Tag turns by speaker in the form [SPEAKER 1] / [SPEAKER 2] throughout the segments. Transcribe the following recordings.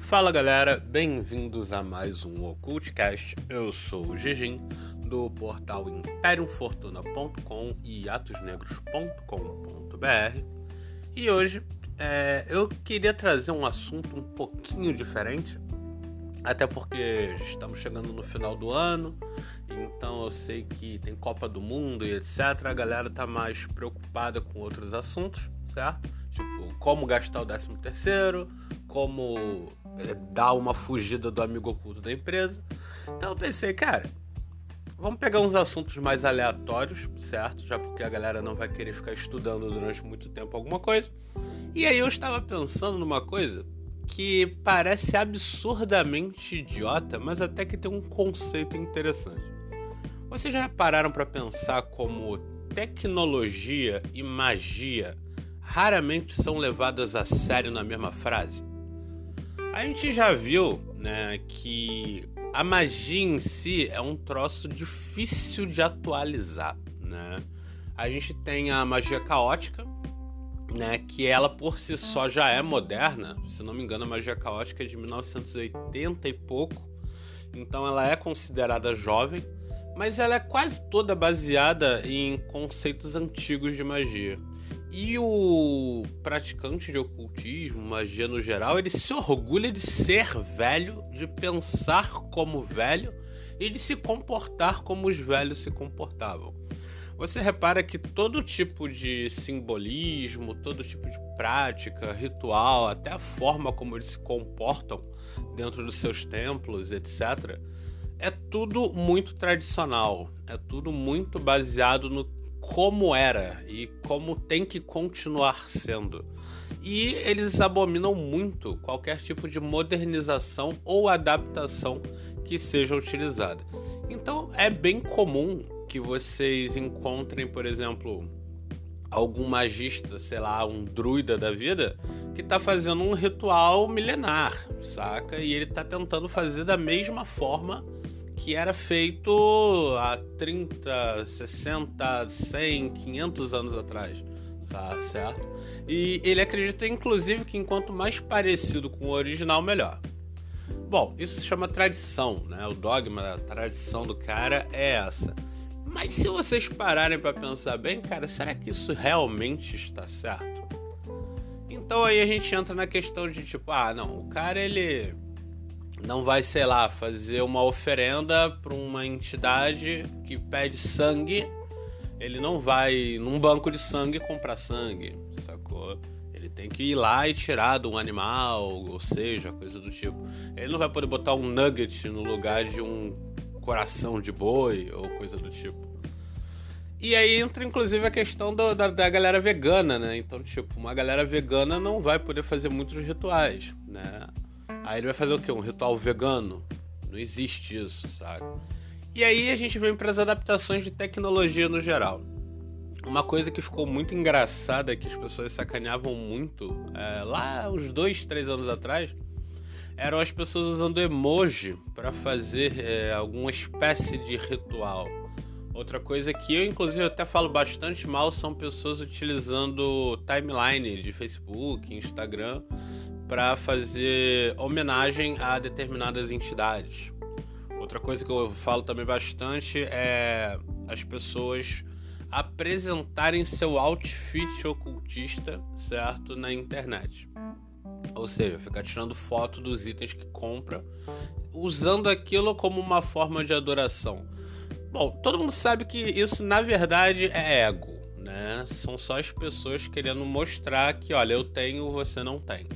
[SPEAKER 1] Fala galera, bem-vindos a mais um Occultcast. Eu sou o Gigim, do portal imperiumfortuna.com e atosnegros.com.br. E hoje eu queria trazer um assunto um pouquinho diferente, até porque estamos chegando no final do ano, então eu sei que tem Copa do Mundo e etc. A galera tá mais preocupada com outros assuntos, certo? Tipo, como gastar o 13º, como dar uma fugida do amigo oculto da empresa. Então eu pensei, cara, vamos pegar uns assuntos mais aleatórios, certo? Já porque a galera não vai querer ficar estudando durante muito tempo alguma coisa. E aí eu estava pensando numa coisa que parece absurdamente idiota, mas até que tem um conceito interessante. Vocês já pararam para pensar como tecnologia e magia raramente são levadas a sério na mesma frase? A gente já viu, né, que a magia em si é um troço difícil de atualizar, né? A gente tem a magia caótica, né, que ela por si só já é moderna. Se não me engano, a magia caótica é de 1980 e pouco, então ela é considerada jovem, mas ela é quase toda baseada em conceitos antigos de magia. E o praticante de ocultismo, magia no geral, ele se orgulha de ser velho, de pensar como velho e de se comportar como os velhos se comportavam. Você repara que todo tipo de simbolismo, todo tipo de prática, ritual, até a forma como eles se comportam dentro dos seus templos, etc., é tudo muito tradicional, é tudo muito baseado no como era e como tem que continuar sendo. E eles abominam muito qualquer tipo de modernização ou adaptação que seja utilizada. Então é bem comum que vocês encontrem, por exemplo, algum magista, sei lá, um druida da vida, que tá fazendo um ritual milenar, saca? E ele tá tentando fazer da mesma forma que era feito há 30, 60, 100, 500 anos atrás, certo? E ele acredita, inclusive, que enquanto mais parecido com o original, melhor. Bom, isso se chama tradição, né? O dogma, a tradição do cara é essa. Mas se vocês pararem para pensar bem, cara, será que isso realmente está certo? Então aí a gente entra na questão de tipo, não, o cara ele não vai, sei lá, fazer uma oferenda para uma entidade que pede sangue. Ele não vai num banco de sangue comprar sangue, sacou? Ele tem que ir lá e tirar de um animal, ou seja, coisa do tipo. Ele não vai poder botar um nugget no lugar de um coração de boi, ou coisa do tipo. E aí entra inclusive a questão da galera vegana, né? Então, tipo, uma galera vegana não vai poder fazer muitos rituais, né? Aí ele vai fazer o quê? Um ritual vegano? Não existe isso, sabe? E aí a gente vem para as adaptações de tecnologia no geral. Uma coisa que ficou muito engraçada, que as pessoas sacaneavam muito, lá uns 2, 3 anos atrás, eram as pessoas usando emoji para fazer alguma espécie de ritual. Outra coisa que eu, inclusive, até falo bastante mal são pessoas utilizando timeline de Facebook, Instagram, para fazer homenagem a determinadas entidades. Outra coisa que eu falo também bastante é as pessoas apresentarem seu outfit ocultista, certo, na internet. Ou seja, ficar tirando foto dos itens que compra, usando aquilo como uma forma de adoração. Bom, todo mundo sabe que isso na verdade é ego, né? São só as pessoas querendo mostrar que, olha, eu tenho, você não tem.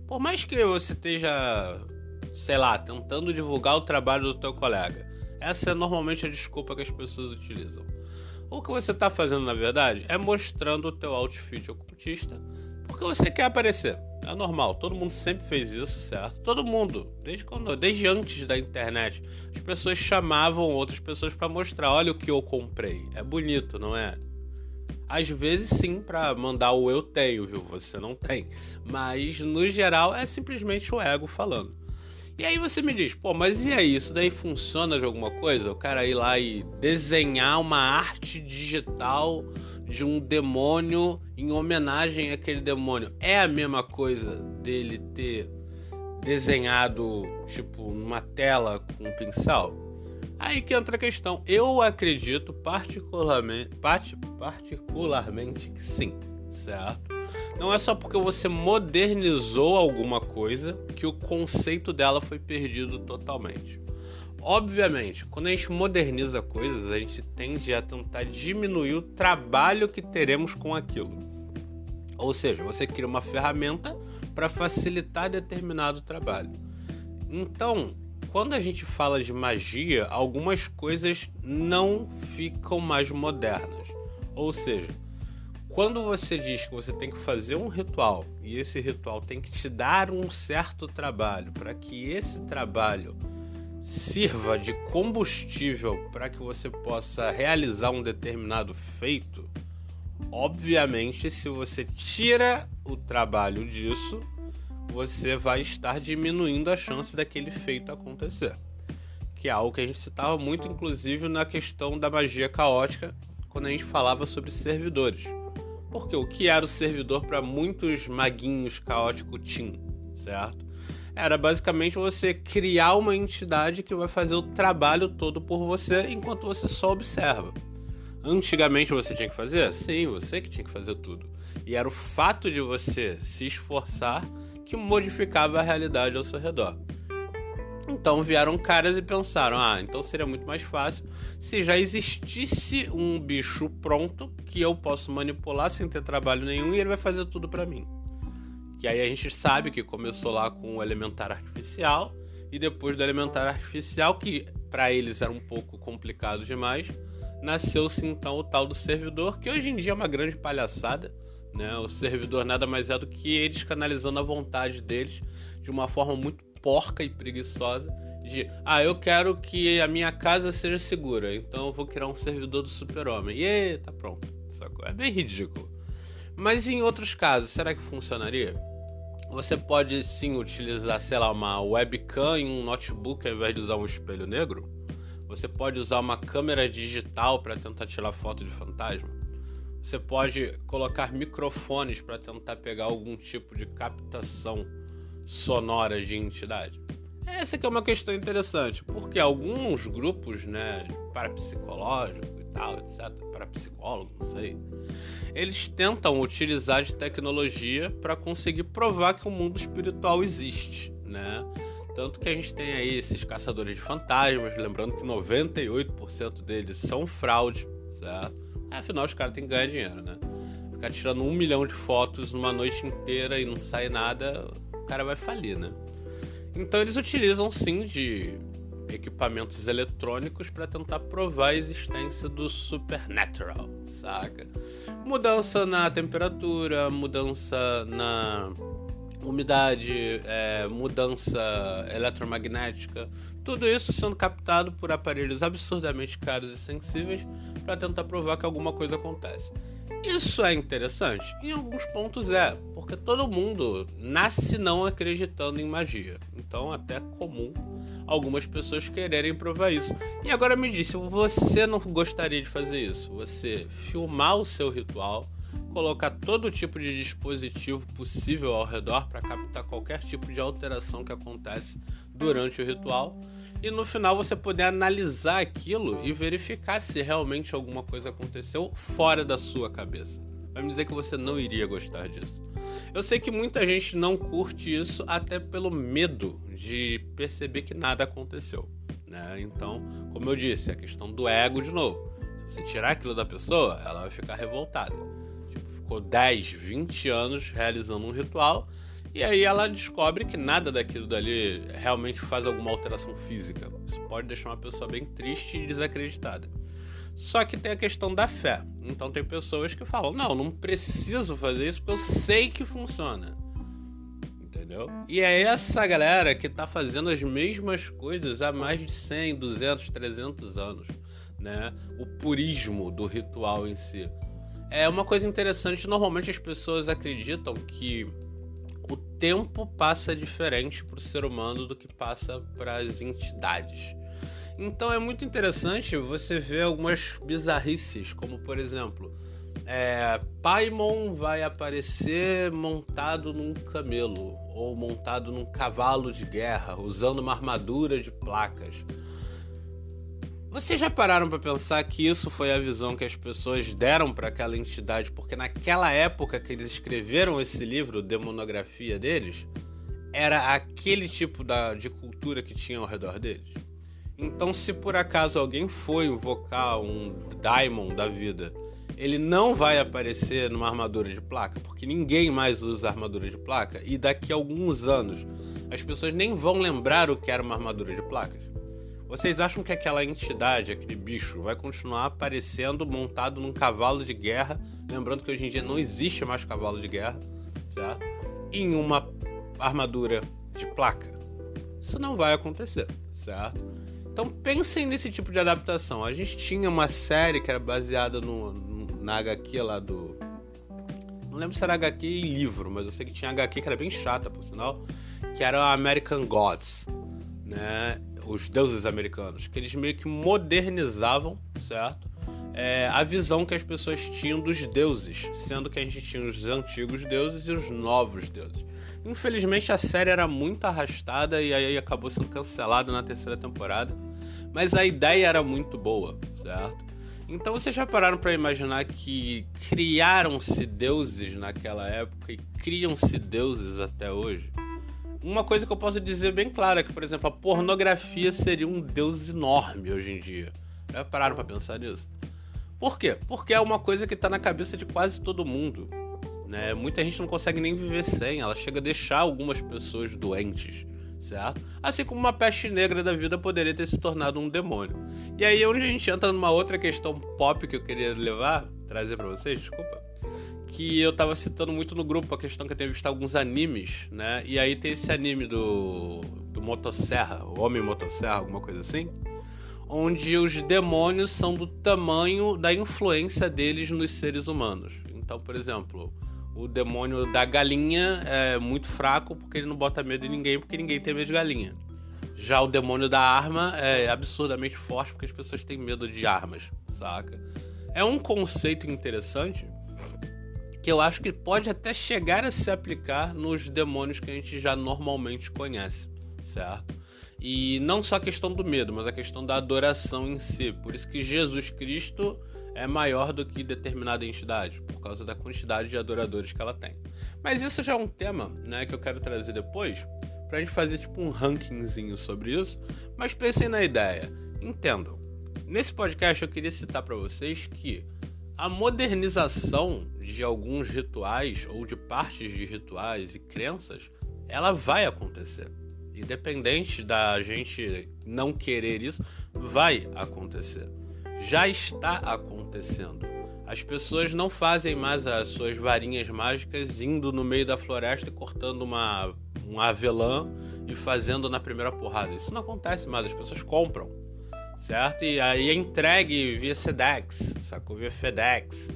[SPEAKER 1] Por mais que você esteja, sei lá, tentando divulgar o trabalho do teu colega, essa é normalmente a desculpa que as pessoas utilizam. O que você está fazendo, na verdade, é mostrando o teu outfit ocultista porque você quer aparecer. É normal, todo mundo sempre fez isso, certo? Todo mundo, desde antes da internet, as pessoas chamavam outras pessoas para mostrar, olha o que eu comprei. É bonito, não é? Às vezes sim, pra mandar o eu tenho, viu? Você não tem. Mas no geral é simplesmente o ego falando. E aí você me diz, pô, mas e aí? Isso daí funciona de alguma coisa? O cara ir lá e desenhar uma arte digital de um demônio em homenagem àquele demônio. É a mesma coisa dele ter desenhado, tipo, numa tela com um pincel? Aí que entra a questão. Eu acredito particularmente que sim, certo? Não é só porque você modernizou alguma coisa que o conceito dela foi perdido totalmente. Obviamente, quando a gente moderniza coisas, a gente tende a tentar diminuir o trabalho que teremos com aquilo. Ou seja, você cria uma ferramenta para facilitar determinado trabalho. Então, quando a gente fala de magia, algumas coisas não ficam mais modernas. Ou seja, quando você diz que você tem que fazer um ritual e esse ritual tem que te dar um certo trabalho para que esse trabalho sirva de combustível para que você possa realizar um determinado feito, obviamente, se você tira o trabalho disso, você vai estar diminuindo a chance daquele feito acontecer. Que é algo que a gente citava muito, inclusive, na questão da magia caótica, quando a gente falava sobre servidores. Porque o que era o servidor para muitos maguinhos caótico team, certo? Era basicamente você criar uma entidade que vai fazer o trabalho todo por você enquanto você só observa. Antigamente você tinha que fazer? Sim, você que tinha que fazer tudo. E era o fato de você se esforçar que modificava a realidade ao seu redor. Então vieram caras e pensaram, então seria muito mais fácil se já existisse um bicho pronto que eu posso manipular sem ter trabalho nenhum e ele vai fazer tudo pra mim. Que aí a gente sabe que começou lá com o elementar artificial e depois do elementar artificial, que pra eles era um pouco complicado demais, nasceu-se então o tal do servidor, que hoje em dia é uma grande palhaçada, né? O servidor nada mais é do que eles canalizando a vontade deles de uma forma muito porca e preguiçosa de, eu quero que a minha casa seja segura, então eu vou criar um servidor do Super-Homem. E tá pronto, sacou? É bem ridículo. Mas em outros casos, será que funcionaria? Você pode sim utilizar, sei lá, uma webcam em um notebook ao invés de usar um espelho negro? Você pode usar uma câmera digital para tentar tirar foto de fantasma? Você pode colocar microfones para tentar pegar algum tipo de captação sonora de entidade? Essa que é uma questão interessante, porque alguns grupos, né, parapsicológicos e tal, etc., parapsicólogos, não sei, eles tentam utilizar de tecnologia para conseguir provar que o mundo espiritual existe, né? Tanto que a gente tem aí esses caçadores de fantasmas, lembrando que 98% deles são fraude, certo? Afinal, os caras têm que ganhar dinheiro, né? Ficar tirando 1 milhão de fotos numa noite inteira e não sai nada, o cara vai falir, né? Então eles utilizam sim de equipamentos eletrônicos para tentar provar a existência do supernatural, saca? Mudança na temperatura, mudança na umidade, mudança eletromagnética, tudo isso sendo captado por aparelhos absurdamente caros e sensíveis para tentar provar que alguma coisa acontece. Isso é interessante? Em alguns pontos porque todo mundo nasce não acreditando em magia. Então até é comum algumas pessoas quererem provar isso. E agora me diz, se você não gostaria de fazer isso, você filmar o seu ritual, colocar todo tipo de dispositivo possível ao redor para captar qualquer tipo de alteração que acontece durante o ritual, e no final você poder analisar aquilo e verificar se realmente alguma coisa aconteceu fora da sua cabeça. Vai me dizer que você não iria gostar disso. Eu sei que muita gente não curte isso até pelo medo de perceber que nada aconteceu, né? Então, como eu disse, a questão do ego de novo. Se você tirar aquilo da pessoa, ela vai ficar revoltada. Ficou 10, 20 anos realizando um ritual e aí ela descobre que nada daquilo dali realmente faz alguma alteração física. Isso pode deixar uma pessoa bem triste e desacreditada. Só que tem a questão da fé. Então tem pessoas que falam, não preciso fazer isso porque eu sei que funciona. Entendeu? E é essa galera que tá fazendo as mesmas coisas há mais de 100, 200, 300 anos, né? O purismo do ritual em si. É uma coisa interessante, normalmente as pessoas acreditam que o tempo passa diferente para o ser humano do que passa para as entidades. Então é muito interessante você ver algumas bizarrices, como por exemplo, Paimon vai aparecer montado num camelo ou montado num cavalo de guerra, usando uma armadura de placas. Vocês já pararam para pensar que isso foi a visão que as pessoas deram para aquela entidade? Porque naquela época que eles escreveram esse livro, Demonografia deles, era aquele tipo de cultura que tinha ao redor deles. Então, se por acaso alguém for invocar um Daimon da vida, ele não vai aparecer numa armadura de placa, porque ninguém mais usa armadura de placa, e daqui a alguns anos as pessoas nem vão lembrar o que era uma armadura de placas. Vocês acham que aquela entidade, aquele bicho, vai continuar aparecendo montado num cavalo de guerra, lembrando que hoje em dia não existe mais cavalo de guerra, certo? Em uma armadura de placa? Isso não vai acontecer, certo? Então pensem nesse tipo de adaptação. A gente tinha uma série que era baseada na HQ lá do... Não lembro se era HQ e livro, mas eu sei que tinha HQ que era bem chata, por sinal, que era American Gods, né? Os deuses americanos, que eles meio que modernizavam, certo? A visão que as pessoas tinham dos deuses, sendo que a gente tinha os antigos deuses e os novos deuses. Infelizmente a série era muito arrastada e aí acabou sendo cancelada na terceira temporada, mas a ideia era muito boa, certo? Então vocês já pararam para imaginar que criaram-se deuses naquela época e criam-se deuses até hoje? Uma coisa que eu posso dizer bem clara é que, por exemplo, a pornografia seria um deus enorme hoje em dia. Já pararam pra pensar nisso? Por quê? Porque é uma coisa que tá na cabeça de quase todo mundo, né? Muita gente não consegue nem viver sem. Ela chega a deixar algumas pessoas doentes, certo? Assim como uma peste negra da vida poderia ter se tornado um demônio. E aí é onde a gente entra numa outra questão pop que eu queria trazer pra vocês, desculpa. Que eu tava citando muito no grupo, a questão que eu tenho visto alguns animes, né? E aí tem esse anime do Motosserra, o Homem Motosserra, alguma coisa assim, onde os demônios são do tamanho da influência deles nos seres humanos. Então, por exemplo, o demônio da galinha é muito fraco porque ele não bota medo em ninguém, porque ninguém tem medo de galinha. Já o demônio da arma é absurdamente forte porque as pessoas têm medo de armas, saca? É um conceito interessante que eu acho que pode até chegar a se aplicar nos demônios que a gente já normalmente conhece, certo? E não só a questão do medo, mas a questão da adoração em si. Por isso que Jesus Cristo é maior do que determinada entidade, por causa da quantidade de adoradores que ela tem. Mas isso já é um tema, né, que eu quero trazer depois, pra gente fazer tipo um rankingzinho sobre isso. Mas pensem na ideia, entendam. Nesse podcast eu queria citar pra vocês que a modernização de alguns rituais ou de partes de rituais e crenças, ela vai acontecer. Independente da gente não querer isso, vai acontecer. Já está acontecendo. As pessoas não fazem mais as suas varinhas mágicas indo no meio da floresta e cortando um avelã e fazendo na primeira porrada. Isso não acontece mais, as pessoas compram, certo? E aí é entregue via Sedex, sacou? Via FedEx.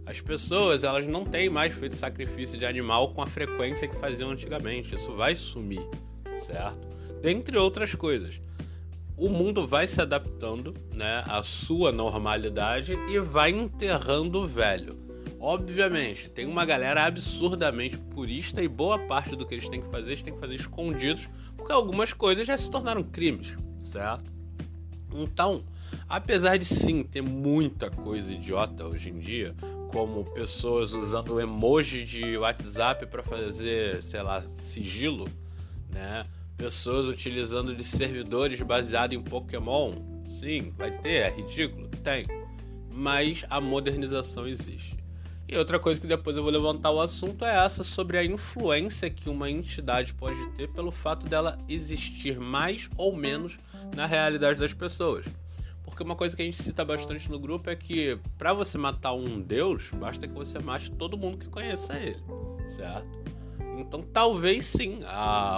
[SPEAKER 1] As pessoas, elas não têm mais feito sacrifício de animal com a frequência que faziam antigamente. Isso vai sumir, certo? Dentre outras coisas. O mundo vai se adaptando, né, à sua normalidade e vai enterrando o velho. Obviamente, tem uma galera absurdamente purista e boa parte do que eles têm que fazer escondidos, porque algumas coisas já se tornaram crimes, certo? Então, apesar de sim ter muita coisa idiota hoje em dia, como pessoas usando emoji de WhatsApp para fazer, sei lá, sigilo, né? Pessoas utilizando de servidores baseados em Pokémon, sim, vai ter, é ridículo, tem, mas a modernização existe. E outra coisa que depois eu vou levantar o assunto é essa, sobre a influência que uma entidade pode ter pelo fato dela existir mais ou menos na realidade das pessoas. Porque uma coisa que a gente cita bastante no grupo é que para você matar um deus, basta que você mate todo mundo que conheça ele, certo? Então talvez sim,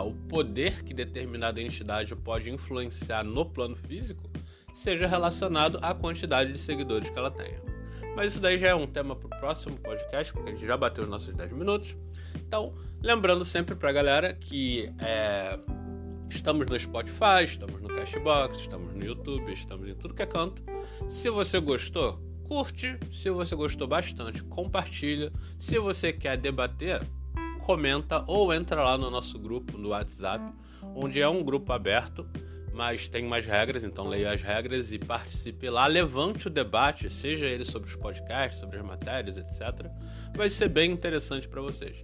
[SPEAKER 1] o poder que determinada entidade pode influenciar no plano físico seja relacionado à quantidade de seguidores que ela tenha. Mas isso daí já é um tema para o próximo podcast, porque a gente já bateu os nossos 10 minutos. Então, lembrando sempre pra galera que estamos no Spotify, estamos no Cashbox, estamos no YouTube, estamos em tudo que é canto. Se você gostou, curte. Se você gostou bastante, compartilha. Se você quer debater, comenta ou entra lá no nosso grupo no WhatsApp, onde é um grupo aberto, mas tem mais regras, então leia as regras e participe lá. Levante o debate, seja ele sobre os podcasts, sobre as matérias, etc. Vai ser bem interessante para vocês.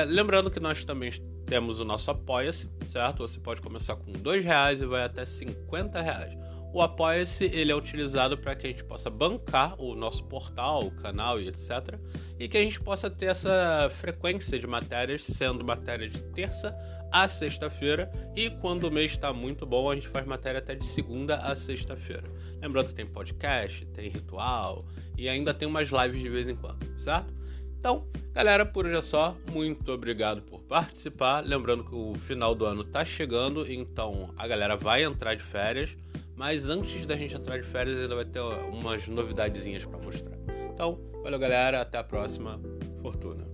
[SPEAKER 1] Lembrando que nós também temos o nosso Apoia-se, certo? Você pode começar com R$2 e vai até R$50. O Apoia-se, ele é utilizado para que a gente possa bancar o nosso portal, o canal e etc. E que a gente possa ter essa frequência de matérias, sendo matéria de terça a sexta-feira. E quando o mês está muito bom, a gente faz matéria até de segunda a sexta-feira. Lembrando que tem podcast, tem ritual e ainda tem umas lives de vez em quando, certo? Então, galera, por hoje é só. Muito obrigado por participar. Lembrando que o final do ano tá chegando, então a galera vai entrar de férias. Mas antes da gente entrar de férias, ainda vai ter umas novidadezinhas para mostrar. Então, valeu, galera. Até a próxima. Fortuna.